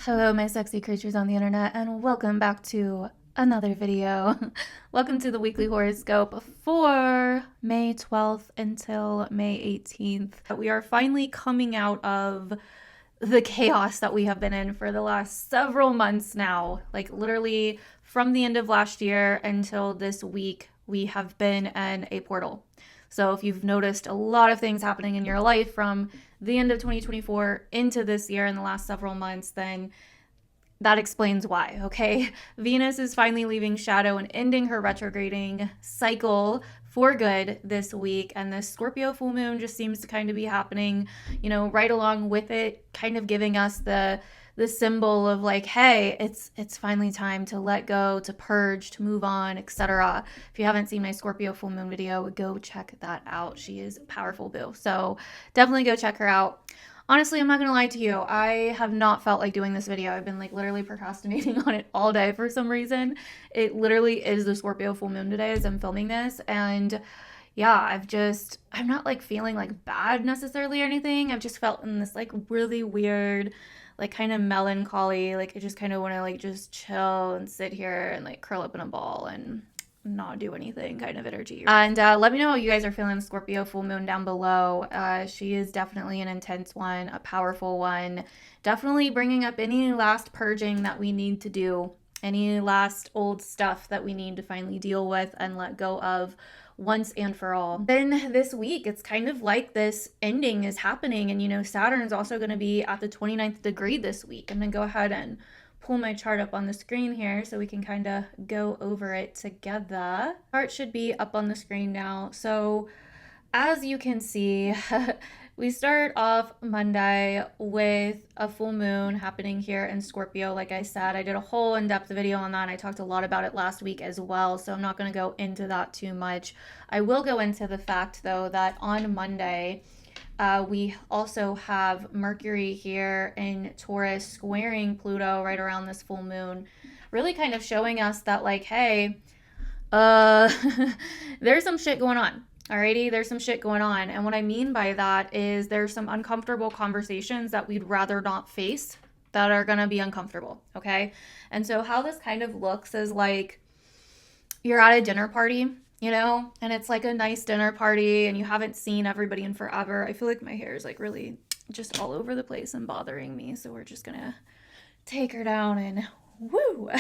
Hello, my sexy creatures on the internet, and welcome back to another video. Welcome to the weekly horoscope for May 12th until May 18th. We are finally coming out of the chaos that we have been in for the last several months now. Like literally from the end of last year until this week, we have been in a portal. So if you've noticed a lot of things happening in your life from the end of 2024 into this year in the last several months, then that explains why, okay? Venus is finally leaving shadow and ending her retrograding cycle for good this week, and this Scorpio full moon just seems to kind of be happening, right along with it, kind of giving us the symbol of like, hey, it's finally time to let go, to purge, to move on, etc. If you haven't seen my Scorpio full moon video, go check that out. She is powerful, boo. So definitely go check her out. Honestly, I'm not gonna lie to you. I have not felt like doing this video. I've been like literally procrastinating on it all day for some reason. It literally is the Scorpio full moon today as I'm filming this, and yeah, I'm not like feeling like bad necessarily or anything. I've just felt in this like really weird, like kind of melancholy, like I just kind of want to like just chill and sit here and like curl up in a ball and not do anything kind of energy. And let me know how you guys are feeling Scorpio full moon down below. She is definitely an intense one, a powerful one, definitely bringing up any last purging that we need to do, any last old stuff that we need to finally deal with and let go of once and for all. Then this week, it's kind of like this ending is happening, and Saturn's also going to be at the 29th degree this week. I'm going to go ahead and pull my chart up on the screen here so we can kind of go over it together. Chart should be up on the screen now. So as you can see, we start off Monday with a full moon happening here in Scorpio. Like I said, I did a whole in-depth video on that, and I talked a lot about it last week as well, so I'm not going to go into that too much. I will go into the fact, though, that on Monday, we also have Mercury here in Taurus squaring Pluto right around this full moon, really kind of showing us that, like, hey, there's some shit going on. Alrighty, there's some shit going on. And what I mean by that is there's some uncomfortable conversations that we'd rather not face that are going to be uncomfortable, okay? And so how this kind of looks is like you're at a dinner party, and it's like a nice dinner party and you haven't seen everybody in forever. I feel like my hair is like really just all over the place and bothering me. So we're just going to take her down and woo,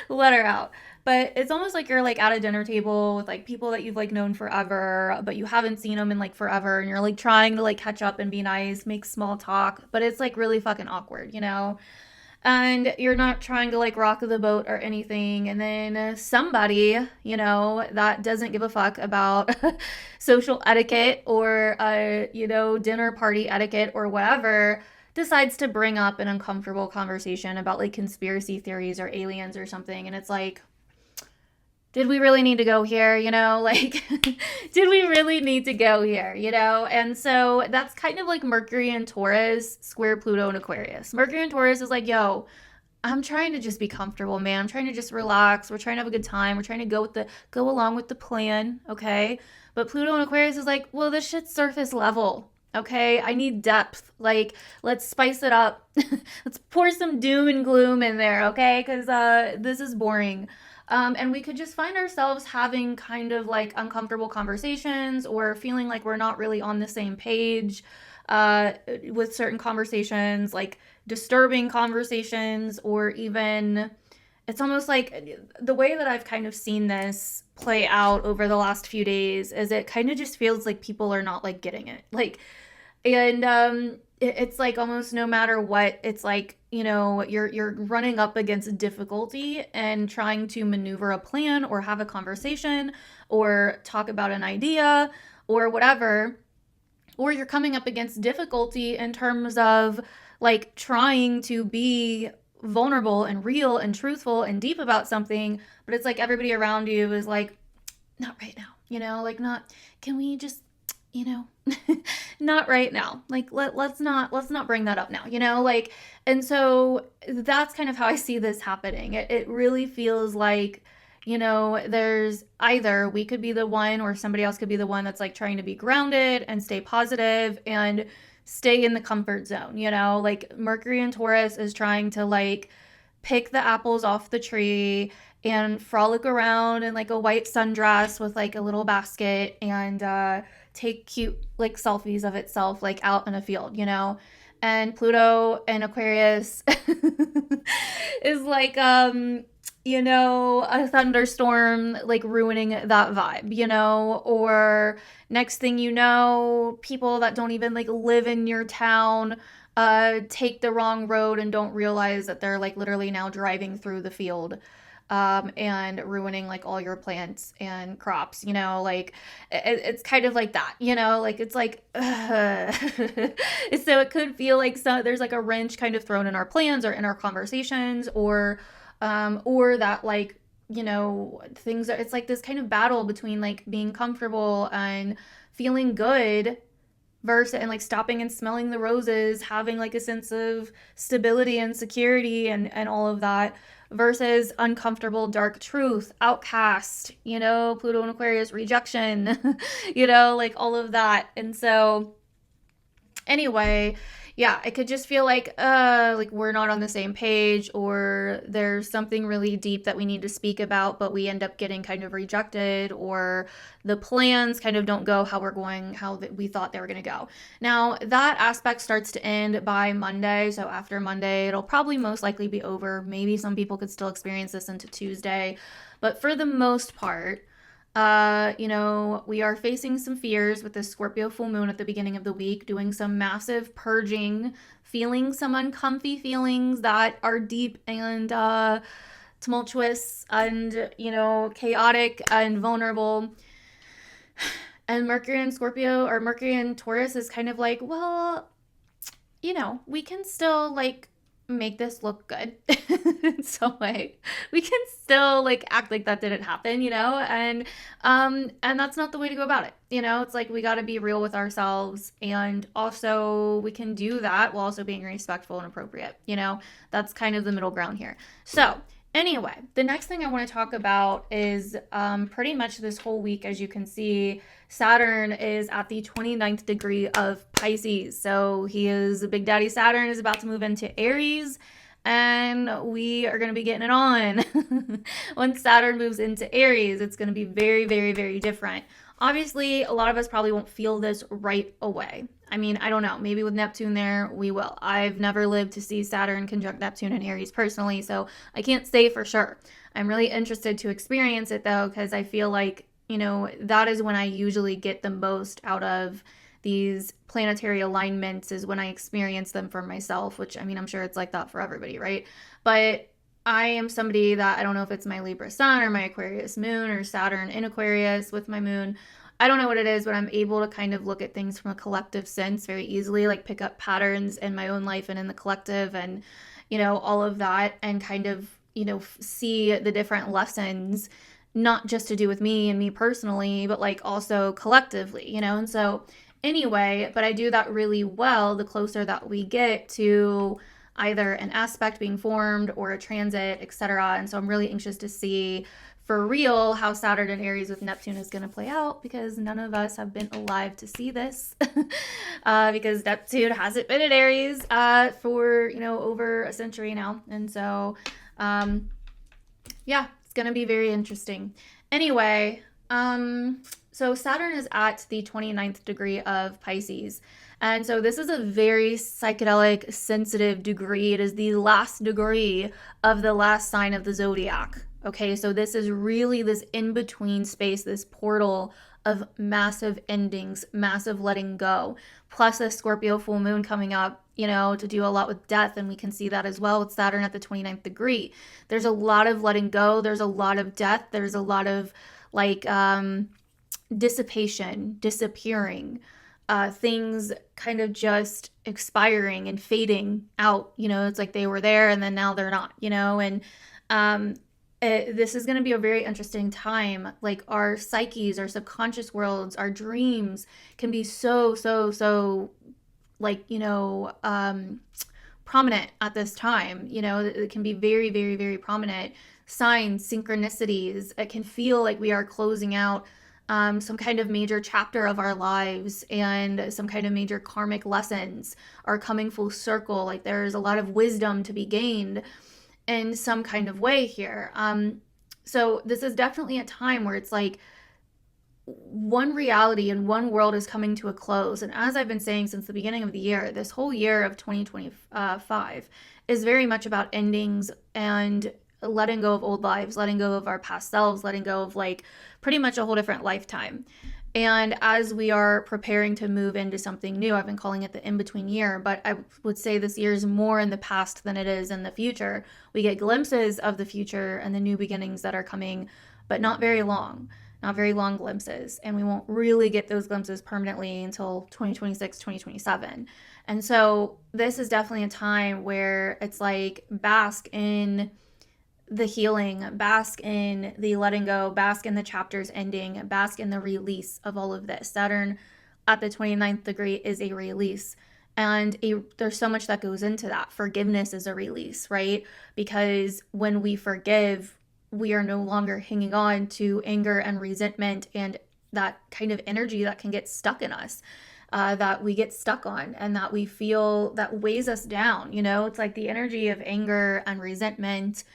let her out. But it's almost like you're like at a dinner table with like people that you've like known forever, but you haven't seen them in like forever, and you're like trying to like catch up and be nice, make small talk, but it's like really fucking awkward, and you're not trying to like rock the boat or anything, and then somebody that doesn't give a fuck about social etiquette or dinner party etiquette or whatever decides to bring up an uncomfortable conversation about like conspiracy theories or aliens or something. And it's like, did we really need to go here? Like, did we really need to go here? And so that's kind of like Mercury and Taurus square Pluto and Aquarius. Mercury and Taurus is like, yo, I'm trying to just be comfortable, man. I'm trying to just relax. We're trying to have a good time. We're trying to go along with the plan, okay? But Pluto and Aquarius is like, well, this shit's surface level. Okay, I need depth. Like, let's spice it up. Let's pour some doom and gloom in there, okay? Because this is boring. And we could just find ourselves having kind of like uncomfortable conversations or feeling like we're not really on the same page with certain conversations, like disturbing conversations, or even it's almost like the way that I've kind of seen this play out over the last few days is it kind of just feels like people are not like getting it. Like, and it's like almost no matter what, it's like, you're running up against difficulty and trying to maneuver a plan or have a conversation or talk about an idea or whatever. Or you're coming up against difficulty in terms of like trying to be vulnerable and real and truthful and deep about something, but it's like everybody around you is like, not right now, like not, can we just, not right now. Like let's not bring that up now, like, and so that's kind of how I see this happening. It really feels like, there's either we could be the one or somebody else could be the one that's like trying to be grounded and stay positive and stay in the comfort zone, you know? Like Mercury in Taurus is trying to like pick the apples off the tree and frolic around in like a white sundress with like a little basket and take cute like selfies of itself like out in a field, you know? And Pluto and Aquarius is like you know, a thunderstorm like ruining that vibe, you know, or next thing you know, people that don't even like live in your town take the wrong road and don't realize that they're like literally now driving through the field and ruining like all your plants and crops, you know, like it's kind of like that, you know, like it's like so it could feel like there's like a wrench kind of thrown in our plans or in our conversations, or that like, you know, things are, it's like this kind of battle between like being comfortable and feeling good versus and like stopping and smelling the roses, having like a sense of stability and security and all of that, versus uncomfortable dark truth, outcast, you know, Pluto and Aquarius, rejection, you know, like all of that. And so anyway, yeah, it could just feel like we're not on the same page, or there's something really deep that we need to speak about but we end up getting kind of rejected, or the plans kind of don't go how we're going, how we thought they were going to go. Now that aspect starts to end by Monday, so after Monday it'll probably most likely be over. Maybe some people could still experience this into Tuesday, but for the most part, you know, we are facing some fears with the Scorpio full moon at the beginning of the week, doing some massive purging, feeling some uncomfy feelings that are deep and tumultuous and, you know, chaotic and vulnerable. And Mercury in Scorpio, or Mercury in Taurus, is kind of like, well, you know, we can still like make this look good in some way. We can still like act like that didn't happen, you know? And that's not the way to go about it. You know, it's like we got to be real with ourselves, and also we can do that while also being respectful and appropriate, you know? That's kind of the middle ground here. So, anyway, the next thing I want to talk about is pretty much this whole week. As you can see, Saturn is at the 29th degree of Pisces. So he is, Big Daddy Saturn is about to move into Aries, and we are going to be getting it on. When Saturn moves into Aries, it's going to be very, very, very different. Obviously, a lot of us probably won't feel this right away. I mean, I don't know. Maybe with Neptune there, we will. I've never lived to see Saturn conjunct Neptune in Aries personally, so I can't say for sure. I'm really interested to experience it though, because I feel like, you know, that is when I usually get the most out of these planetary alignments, is when I experience them for myself, which, I mean, I'm sure it's like that for everybody, right? But I am somebody that, I don't know if it's my Libra sun or my Aquarius moon or Saturn in Aquarius with my moon. I don't know what it is, but I'm able to kind of look at things from a collective sense very easily, like pick up patterns in my own life and in the collective and, you know, all of that, and kind of, you know, see the different lessons, not just to do with me and me personally, but like also collectively, you know? And so anyway, but I do that really well the closer that we get to either an aspect being formed or a transit, etc. And so I'm really anxious to see for real how Saturn and Aries with Neptune is going to play out, because none of us have been alive to see this because Neptune hasn't been in Aries for, you know, over a century now. And so yeah, it's going to be very interesting. Anyway, so Saturn is at the 29th degree of Pisces. And so this is a very psychedelic, sensitive degree. It is the last degree of the last sign of the zodiac. Okay, so this is really this in-between space, this portal of massive endings, massive letting go, plus a Scorpio full moon coming up, you know, to do a lot with death. And we can see that as well with Saturn at the 29th degree. There's a lot of letting go. There's a lot of death. There's a lot of like dissipation, disappearing, things kind of just expiring and fading out. You know, it's like they were there and then now they're not, you know, and this is going to be a very interesting time. Like our psyches, our subconscious worlds, our dreams can be so like, you know, prominent at this time. You know, it can be very, very, very prominent. Signs, synchronicities. It can feel like we are closing out some kind of major chapter of our lives and some kind of major karmic lessons are coming full circle. Like there's a lot of wisdom to be gained in some kind of way here. So this is definitely a time where it's like one reality and one world is coming to a close. And as I've been saying since the beginning of the year, this whole year of 2025 is very much about endings and letting go of old lives, letting go of our past selves, letting go of like pretty much a whole different lifetime. And as we are preparing to move into something new, I've been calling it the in-between year, but I would say this year is more in the past than it is in the future. We get glimpses of the future and the new beginnings that are coming, but not very long glimpses. And we won't really get those glimpses permanently until 2026, 2027. And so this is definitely a time where it's like bask in the healing, bask in the letting go, bask in the chapters ending, bask in the release of all of this. Saturn at the 29th degree is a release. And there's so much that goes into that. Forgiveness is a release, right? Because when we forgive, we are no longer hanging on to anger and resentment and that kind of energy that can get stuck in us, that we get stuck on and that we feel that weighs us down. It's like the energy of anger and resentment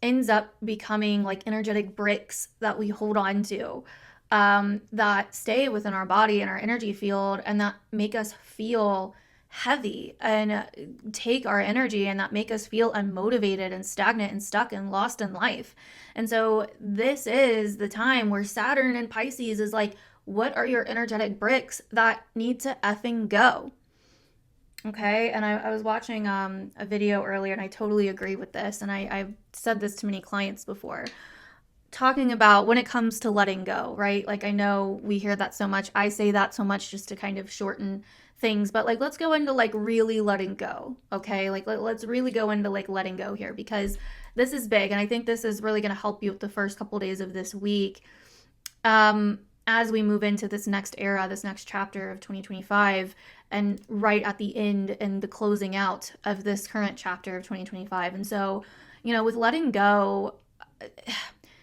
ends up becoming like energetic bricks that we hold on to, that stay within our body and our energy field and that make us feel heavy and take our energy and that make us feel unmotivated and stagnant and stuck and lost in life. And so this is the time where Saturn in Pisces is like, what are your energetic bricks that need to effing go? Okay, and I was watching a video earlier and I totally agree with this, and I've said this to many clients before, talking about when it comes to letting go, right? Like I know we hear that so much. I say that so much just to kind of shorten things, but like let's go into like really letting go, okay? Like let's really go into like letting go here because this is big, and I think this is really going to help you with the first couple of days of this week. As we move into this next era, this next chapter of 2025, and right at the end and the closing out of this current chapter of 2025. And so, with letting go,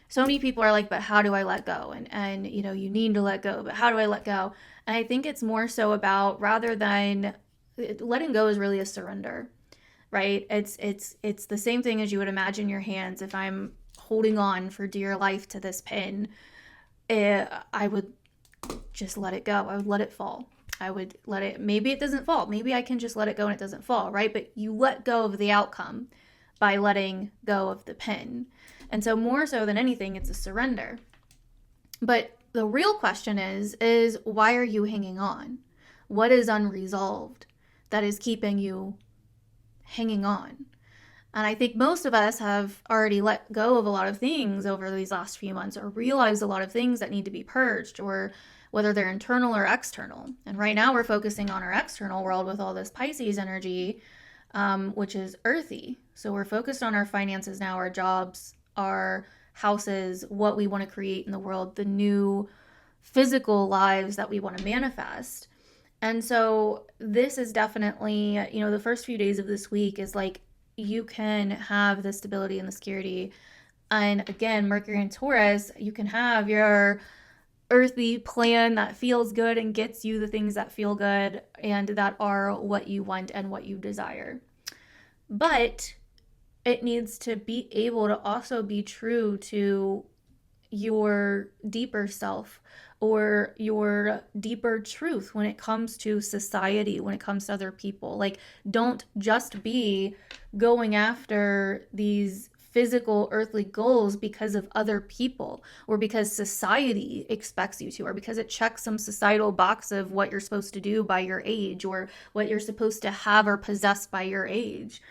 so many people are like, but how do I let go? And you need to let go, but how do I let go? And I think it's more so about, rather than letting go is really a surrender, right? It's the same thing as you would imagine your hands. If I'm holding on for dear life to this pin, I would just let it go. I would let it fall. I would let it, maybe it doesn't fall. Maybe I can just let it go and it doesn't fall, right? But you let go of the outcome by letting go of the pin. And so more so than anything, it's a surrender. But the real question is why are you hanging on? What is unresolved that is keeping you hanging on? And I think most of us have already let go of a lot of things over these last few months, or realized a lot of things that need to be purged, or whether they're internal or external. And right now we're focusing on our external world with all this Pisces energy, which is earthy. So we're focused on our finances now, our jobs, our houses, what we want to create in the world, the new physical lives that we want to manifest. And so this is definitely, the first few days of this week is like, you can have the stability and the security. And again, Mercury and Taurus, you can have your earthy plan that feels good and gets you the things that feel good and that are what you want and what you desire. But it needs to be able to also be true to your deeper self or your deeper truth when it comes to society, when it comes to other people. Like, don't just be going after these physical earthly goals because of other people, or because society expects you to, or because it checks some societal box of what you're supposed to do by your age, or what you're supposed to have or possess by your age.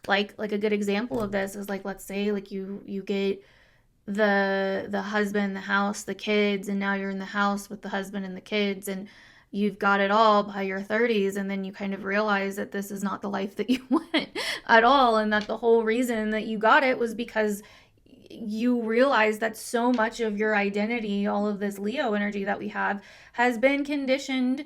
Like a good example of this is like, let's say like you get the husband, the house, the kids, and now you're in the house with the husband and the kids, and you've got it all by your 30s, and then you kind of realize that this is not the life that you want at all, and that the whole reason that you got it was because you realize that so much of your identity, all of this Leo energy that we have, has been conditioned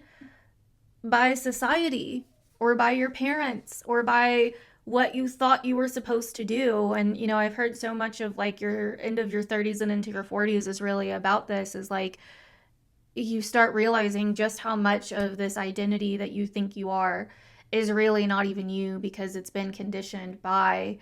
by society or by your parents or by what you thought you were supposed to do. And I've heard so much of like your end of your 30s and into your 40s is really about this, is like you start realizing just how much of this identity that you think you are is really not even you, because it's been conditioned by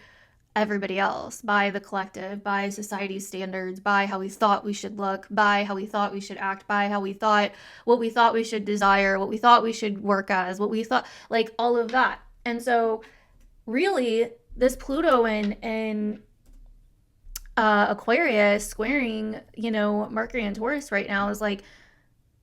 everybody else, by the collective, by society's standards, by how we thought we should look, by how we thought we should act, by how we thought, what we thought we should desire, what we thought we should work as, what we thought, like all of that. And so really this Pluto in Aquarius squaring, Mercury and Taurus right now is like,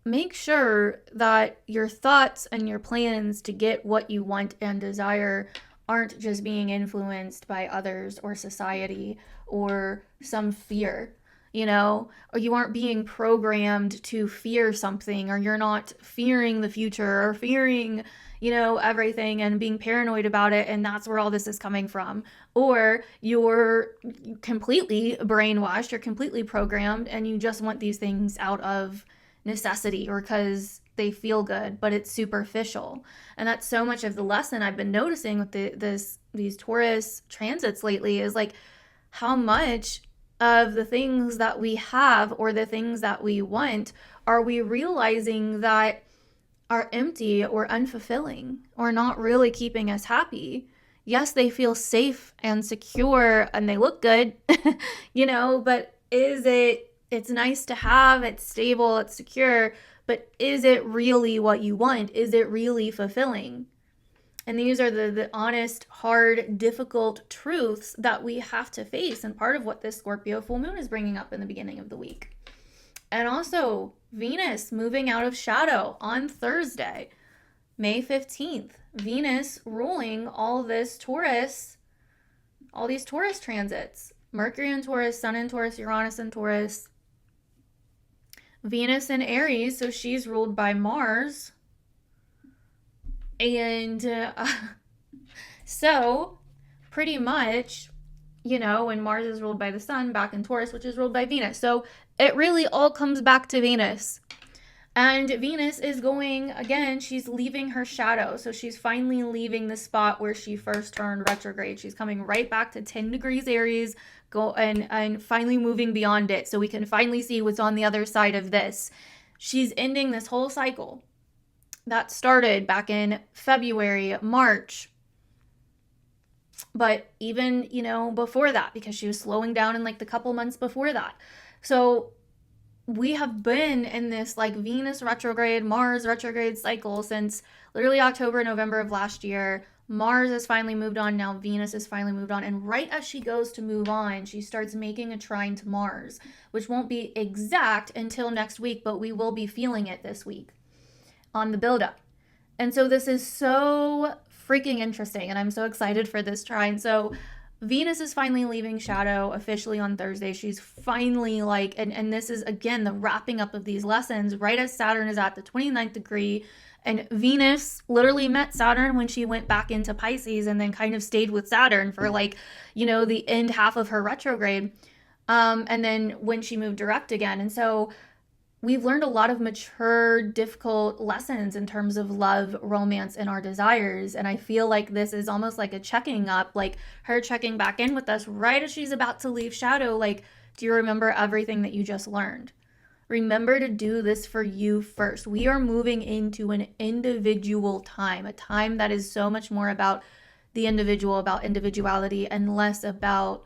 make sure that your thoughts and your plans to get what you want and desire aren't just being influenced by others or society or some fear, or you aren't being programmed to fear something, or you're not fearing the future or fearing, everything and being paranoid about it. And that's where all this is coming from. Or you're completely brainwashed, you're completely programmed, and you just want these things out of necessity or because they feel good, but it's superficial. And that's so much of the lesson I've been noticing with these Taurus transits lately, is like how much of the things that we have or the things that we want are we realizing that are empty or unfulfilling or not really keeping us happy. Yes, they feel safe and secure and they look good, but it's nice to have, it's stable, it's secure, but is it really what you want? Is it really fulfilling? And these are the honest, hard, difficult truths that we have to face. And part of what this Scorpio full moon is bringing up in the beginning of the week. And also Venus moving out of shadow on Thursday, May 15th. Venus ruling all these Taurus transits. Mercury in Taurus, Sun in Taurus, Uranus in Taurus. Venus in Aries, so she's ruled by Mars. And so pretty much, when Mars is ruled by the Sun, back in Taurus, which is ruled by Venus. So it really all comes back to Venus. And Venus is going, again, she's leaving her shadow. So she's finally leaving the spot where she first turned retrograde. She's coming right back to 10 degrees Aries, and finally moving beyond it. So we can finally see what's on the other side of this. She's ending this whole cycle that started back in February, March. But even, before that, because she was slowing down in like the couple months before that. So we have been in this like Venus retrograde, Mars retrograde cycle since literally October, November of last year. Mars has finally moved on. Now Venus has finally moved on. And right as she goes to move on, she starts making a trine to Mars, which won't be exact until next week, but we will be feeling it this week on the buildup. And so this is so freaking interesting. And I'm so excited for this trine. So Venus is finally leaving shadow officially on Thursday. She's finally and this is, again, the wrapping up of these lessons right as Saturn is at the 29th degree. And Venus literally met Saturn when she went back into Pisces and then kind of stayed with Saturn for the end half of her retrograde. And then when she moved direct again. And so we've learned a lot of mature, difficult lessons in terms of love, romance, and our desires. And I feel like this is almost like a checking up, like her checking back in with us right as she's about to leave shadow. Like, do you remember everything that you just learned? Remember to do this for you first. We are moving into an individual time, a time that is so much more about the individual, about individuality, and less about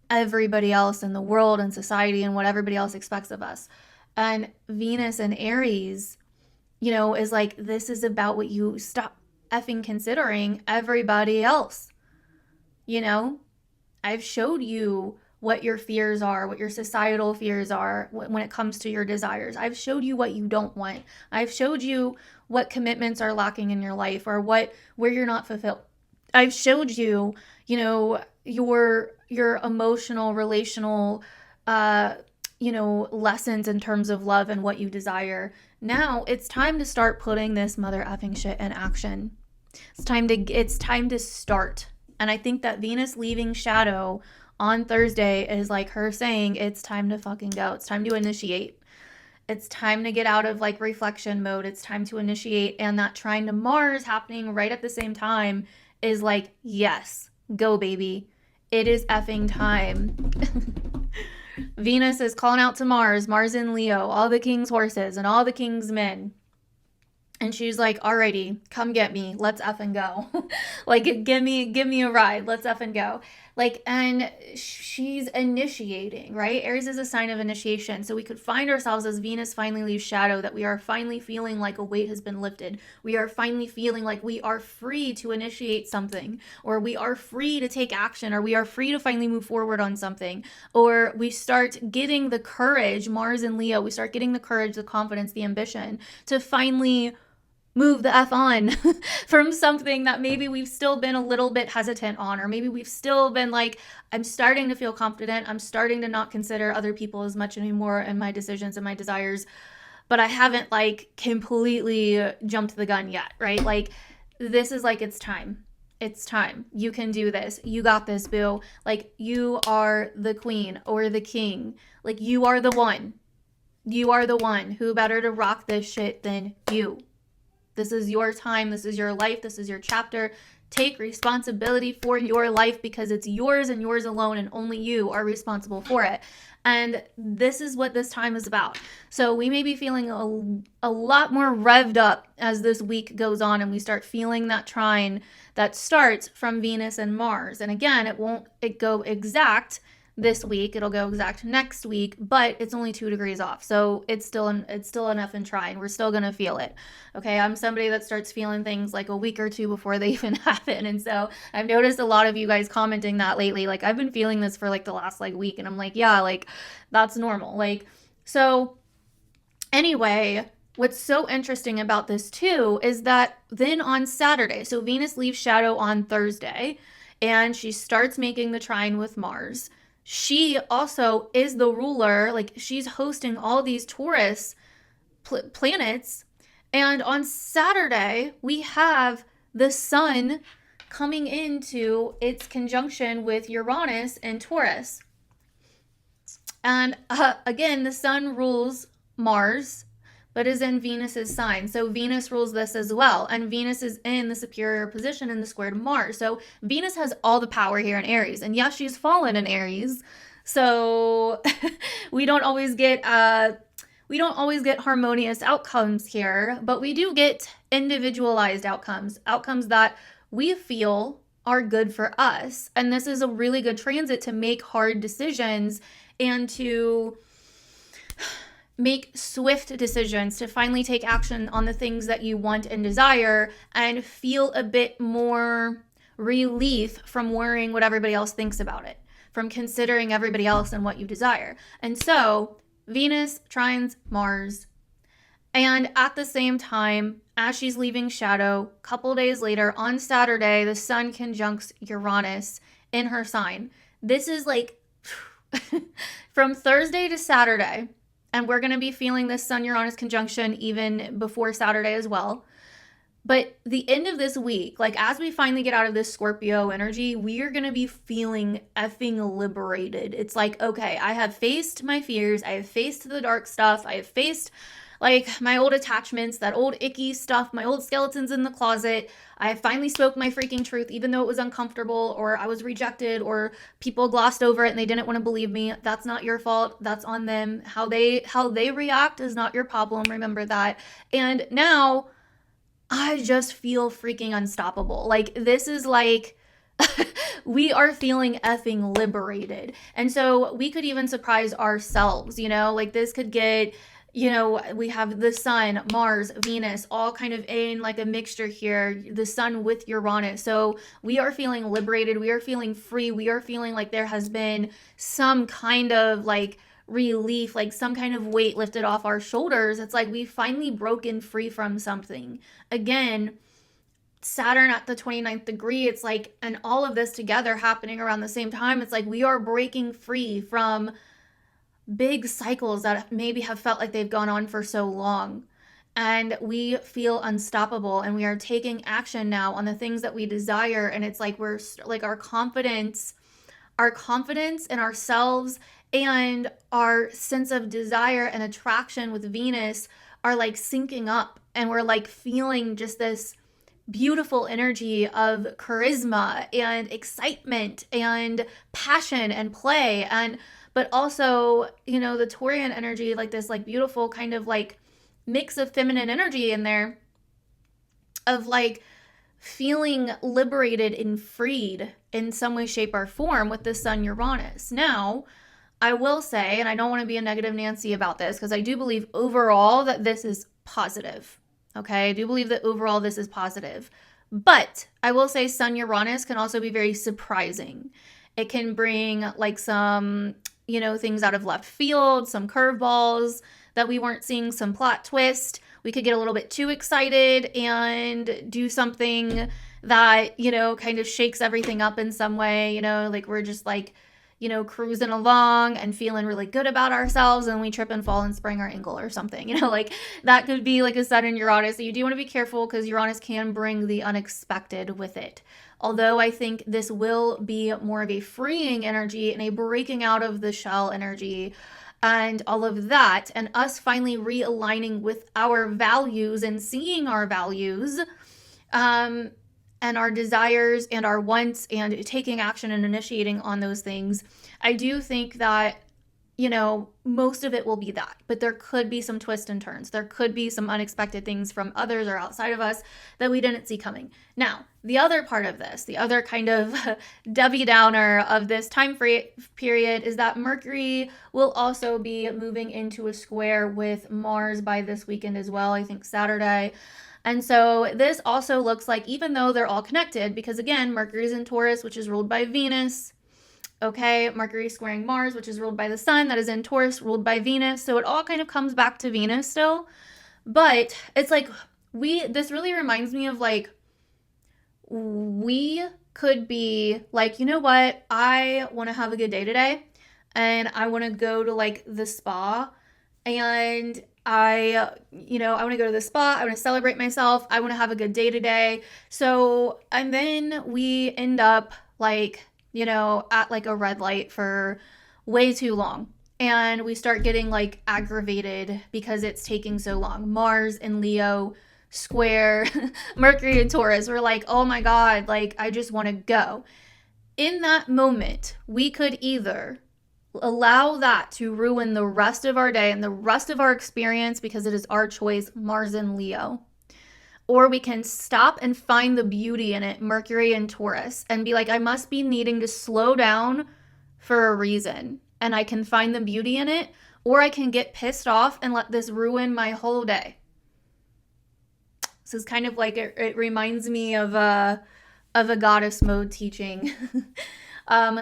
everybody else in the world and society and what everybody else expects of us. And Venus and Aries, is like, this is about what you stop effing considering everybody else. I've showed you what your fears are, what your societal fears are when it comes to your desires. I've showed you what you don't want. I've showed you what commitments are lacking in your life or where you're not fulfilled. I've showed you, your emotional, relational, lessons in terms of love and what you desire. Now it's time to start putting this mother effing shit in action. It's time to start. And I think that Venus leaving shadow on Thursday is like her saying, it's time to fucking go. It's time to initiate. It's time to get out of reflection mode. It's time to initiate. And that trine to Mars happening right at the same time is like, yes, go baby. It is effing time. Venus is calling out to Mars, Mars in Leo, all the king's horses and all the king's men. And she's like, alrighty, come get me. Let's effing go. Like, give me a ride. Let's effing go. Like, and she's initiating, right? Aries is a sign of initiation. So we could find ourselves as Venus finally leaves shadow, that we are finally feeling like a weight has been lifted. We are finally feeling like we are free to initiate something, or we are free to take action, or we are free to finally move forward on something. Or we start getting the courage, Mars and Leo, we start getting the courage, the confidence, the ambition to finally move the F on from something that maybe we've still been a little bit hesitant on, or maybe we've still been like, I'm starting to feel confident. I'm starting to not consider other people as much anymore in my decisions and my desires, but I haven't like completely jumped the gun yet, right? Like, this is like, it's time. It's time. You can do this. You got this, boo. Like, you are the queen or the king. Like, you are the one. You are the one. Who better to rock this shit than you? This is your time. This is your life. This is your chapter. Take responsibility for your life, because it's yours and yours alone, and only you are responsible for it. And this is what this time is about. So we may be feeling a lot more revved up as this week goes on, and we start feeling that trine that starts from Venus and Mars. And again, it won't go exact this week. It'll go exact next week, but it's only 2 degrees off. So it's still enough and trying. We're still going to feel it. Okay. I'm somebody that starts feeling things like a week or two before they even happen. And so I've noticed a lot of you guys commenting that lately. Like, I've been feeling this for like the last like week, and I'm like, yeah, like that's normal. Like, so anyway, what's so interesting about this too is that then on Saturday, so Venus leaves shadow on Thursday, and she starts making the trine with Mars. She also is the ruler, like she's hosting all these Taurus planets. And on Saturday, we have the sun coming into its conjunction with Uranus and Taurus. And again, the sun rules Mars, but is in Venus's sign. So Venus rules this as well. And Venus is in the superior position in the square to Mars. So Venus has all the power here in Aries. And yes, she's fallen in Aries. So we don't always get harmonious outcomes here, but we do get individualized outcomes that we feel are good for us. And this is a really good transit to make hard decisions and to make swift decisions, to finally take action on the things that you want and desire, and feel a bit more relief from worrying what everybody else thinks about it, from considering everybody else and what you desire. And so Venus trines Mars, and at the same time, as she's leaving shadow, a couple days later on Saturday, the sun conjuncts Uranus in her sign. This is like from Thursday to Saturday. And we're going to be feeling this Sun-Uranus conjunction even before Saturday as well. But the end of this week, like as we finally get out of this Scorpio energy, we are going to be feeling effing liberated. It's like, okay, I have faced my fears. I have faced the dark stuff. I have faced like my old attachments, that old icky stuff, my old skeletons in the closet. I finally spoke my freaking truth, even though it was uncomfortable, or I was rejected, or people glossed over it and they didn't want to believe me. That's not your fault. That's on them. How they react is not your problem. Remember that. And now I just feel freaking unstoppable. Like, this is like we are feeling effing liberated. And so we could even surprise ourselves, like this could get, we have the sun, Mars, Venus, all kind of in like a mixture here, the sun with Uranus. So we are feeling liberated. We are feeling free. We are feeling like there has been some kind of like relief, like some kind of weight lifted off our shoulders. It's like we've finally broken free from something. Again, Saturn at the 29th degree, it's like, and all of this together happening around the same time, it's like we are breaking free from big cycles that maybe have felt like they've gone on for so long. And we feel unstoppable, and we are taking action now on the things that we desire. And it's like we're like our confidence in ourselves and our sense of desire and attraction with Venus are like syncing up, and we're like feeling just this beautiful energy of charisma and excitement and passion and play. And but also, the Taurian energy, like this like beautiful kind of like mix of feminine energy in there, of like feeling liberated and freed in some way, shape, or form with the Sun Uranus. Now, I will say, and I don't want to be a negative Nancy about this, because I do believe overall that this is positive. Okay, I do believe that overall this is positive. But I will say Sun Uranus can also be very surprising. It can bring like some, things out of left field, some curveballs that we weren't seeing, some plot twist. We could get a little bit too excited and do something that, kind of shakes everything up in some way, like we're just like, cruising along and feeling really good about ourselves, and we trip and fall and sprain our ankle or something, like that could be like a sudden Uranus. So you do want to be careful, because Uranus can bring the unexpected with it. Although I think this will be more of a freeing energy and a breaking out of the shell energy and all of that, and us finally realigning with our values and seeing our values, and our desires and our wants, and taking action and initiating on those things. I do think that, most of it will be that, but there could be some twists and turns. There could be some unexpected things from others or outside of us that we didn't see coming. Now, the other part of this, the other kind of Debbie Downer of this time period, is that Mercury will also be moving into a square with Mars by this weekend as well, I think Saturday. And so this also looks like, even though they're all connected, because again, Mercury's in Taurus, which is ruled by Venus. Okay, Mercury squaring Mars, which is ruled by the Sun, that is in Taurus, ruled by Venus. So it all kind of comes back to Venus still. But it's like, this really reminds me of like, we could be like, you know what? I want to have a good day today, and I want to go to like the spa, and I want to go to the spa. I want to celebrate myself. I want to have a good day today. So, and then we end up like, at like a red light for way too long. And we start getting like aggravated because it's taking so long. Mars and Leo square Mercury and Taurus. We're like, oh my God, like I just want to go. In that moment, we could either allow that to ruin the rest of our day and the rest of our experience, because it is our choice, Mars and Leo. Or we can stop and find the beauty in it, Mercury and Taurus, and be like, I must be needing to slow down for a reason, and I can find the beauty in it. Or I can get pissed off and let this ruin my whole day. This is kind of like, it reminds me of a goddess mode teaching.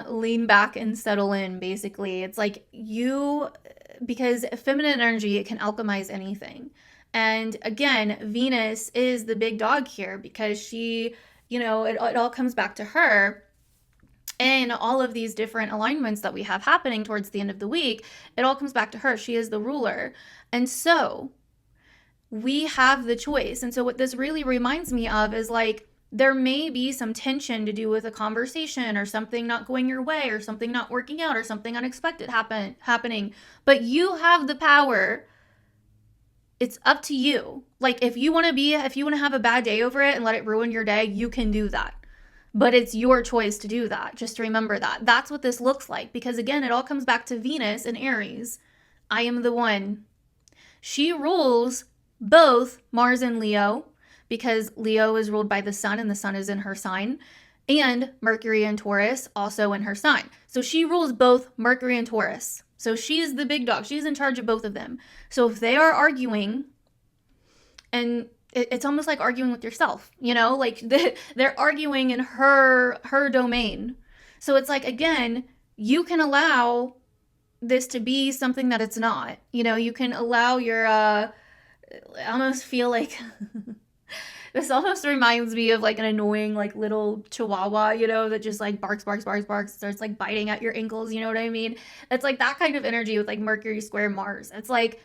Lean back and settle in, basically. It's like because feminine energy, it can alchemize anything. And again, Venus is the big dog here, because she, it all comes back to her. And all of these different alignments that we have happening towards the end of the week, it all comes back to her. She is the ruler. And so we have the choice. And so what this really reminds me of is like, there may be some tension to do with a conversation, or something not going your way, or something not working out, or something unexpected happening. But you have the power. It's up to you. Like if you want to have a bad day over it and let it ruin your day, you can do that. But it's your choice to do that. Just remember that. That's what this looks like. Because again, it all comes back to Venus and Aries. I am the one. She rules both Mars and Leo, because Leo is ruled by the Sun, and the Sun is in her sign, and Mercury and Taurus also in her sign. So she rules both Mercury and Taurus. So she's the big dog. She's in charge of both of them. So if they are arguing, and it's almost like arguing with yourself, like they're arguing in her domain. So it's like, again, you can allow this to be something that it's not. You can allow your, I almost feel like... This almost reminds me of like an annoying like little chihuahua, that just like barks, starts like biting at your ankles, you know what I mean? It's like that kind of energy with like Mercury square Mars. It's like,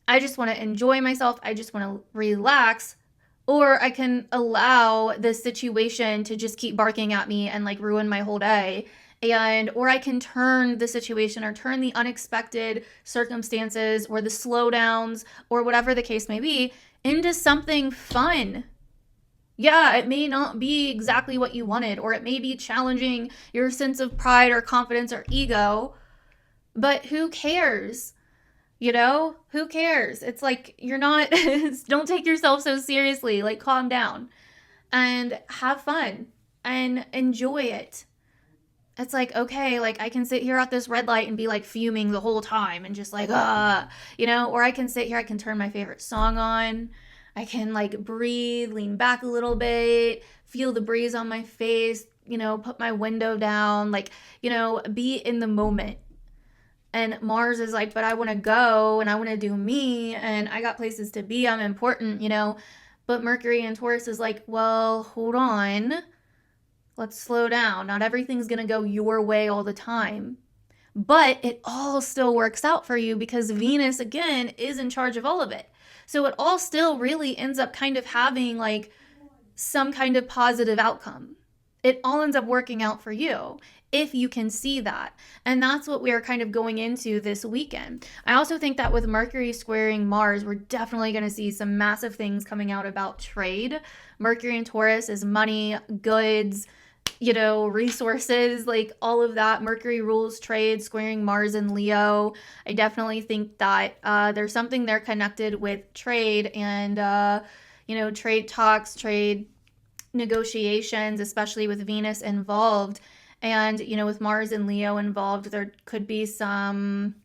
I just want to enjoy myself. I just want to relax. Or I can allow this situation to just keep barking at me and like ruin my whole day. Or I can turn the situation, or turn the unexpected circumstances, or the slowdowns, or whatever the case may be, into something fun. Yeah, it may not be exactly what you wanted, or it may be challenging your sense of pride or confidence or ego, But who cares? You know, who cares? It's like, you're not, don't take yourself so seriously. Like, calm down and have fun and enjoy it. It's like, okay, like I can sit here at this red light and be like fuming the whole time and just like, or I can sit here, I can turn my favorite song on. I can like breathe, lean back a little bit, feel the breeze on my face, put my window down, like, be in the moment. And Mars is like, but I want to go and I want to do me and I got places to be. I'm important. But Mercury and Taurus is like, well, hold on. Let's slow down. Not everything's going to go your way all the time. But it all still works out for you because Venus, again, is in charge of all of it. So it all still really ends up kind of having like some kind of positive outcome. It all ends up working out for you if you can see that. And that's what we are kind of going into this weekend. I also think that with Mercury squaring Mars, we're definitely going to see some massive things coming out about trade. Mercury and Taurus is money, goods, resources, like all of that. Mercury rules trade, squaring Mars and Leo. I definitely think that there's something there connected with trade and, trade talks, trade negotiations, especially with Venus involved. And, with Mars and Leo involved, there could be some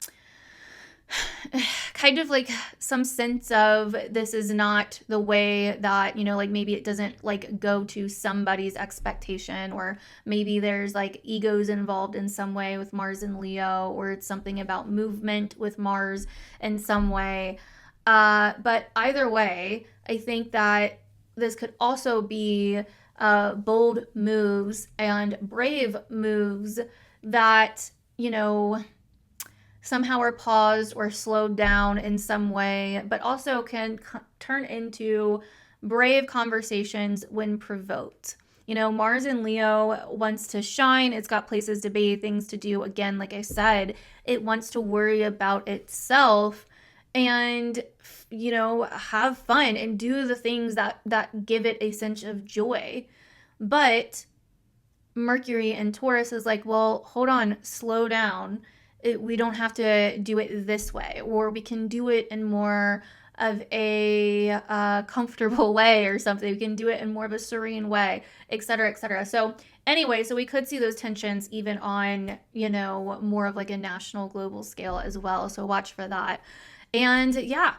kind of like some sense of this is not the way that, like maybe it doesn't like go to somebody's expectation, or maybe there's like egos involved in some way with Mars and Leo, or it's something about movement with Mars in some way. But either way, I think that this could also be bold moves and brave moves that, somehow are paused or slowed down in some way, but also can turn into brave conversations when provoked. Mars in Leo wants to shine. It's got places to be, things to do. Again, like I said, it wants to worry about itself and, have fun and do the things that give it a sense of joy. But Mercury and Taurus is like, well, hold on, slow down. We don't have to do it this way, or we can do it in more of a comfortable way or something. We can do it in more of a serene way, et cetera, et cetera. So anyway, so we could see those tensions even on, more of like a national global scale as well. So watch for that. And yeah,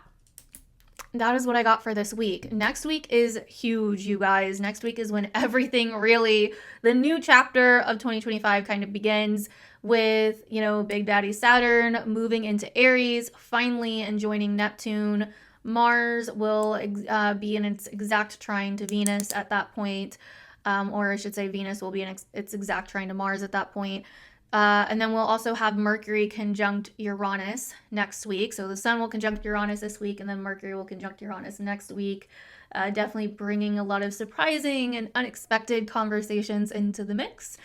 that is what I got for this week. Next week is huge, you guys. Next week is when everything really, the new chapter of 2025 kind of begins with, Big Daddy Saturn moving into Aries, finally, and joining Neptune. Mars will be in its exact trine to Venus at that point. Or I should say Venus will be in its exact trine to Mars at that point. And then we'll also have Mercury conjunct Uranus next week. So the Sun will conjunct Uranus this week, and then Mercury will conjunct Uranus next week. Definitely bringing a lot of surprising and unexpected conversations into the mix.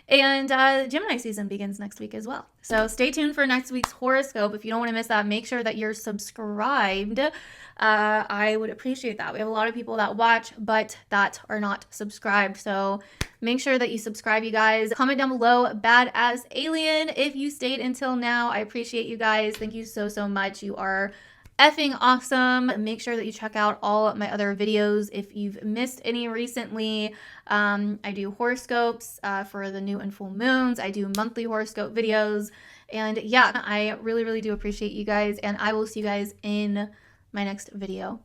And Gemini season begins next week as well. So stay tuned for next week's horoscope. If you don't want to miss that, make sure that you're subscribed. I would appreciate that. We have a lot of people that watch, but that are not subscribed. So make sure that you subscribe, you guys. Comment down below, badass alien, if you stayed until now. I appreciate you guys. Thank you so, so much. You are effing awesome. Make sure that you check out all my other videos if you've missed any recently. I do horoscopes for the new and full moons. I do monthly horoscope videos. And yeah, I really, really do appreciate you guys. And I will see you guys in my next video.